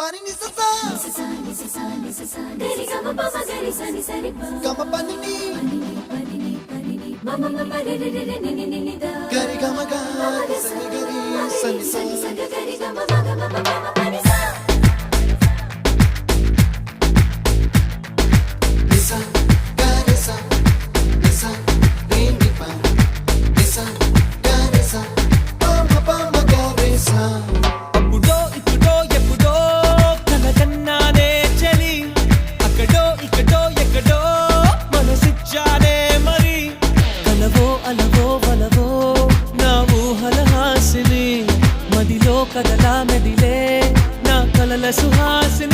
pani ni sa sa gari ga ma pa ma gari sa ni sa ri pa ga ma pani ni ma ma ma re re re ni ni ni da gari ga ma ga sa ni gari sa ni sa gari ga ma ga ma pa ma pani sa ni sa gari sa ni sa re ni pa ni sa gari sa pa ma gari sa కదలా మెదిలే నా కలల సుహాసిని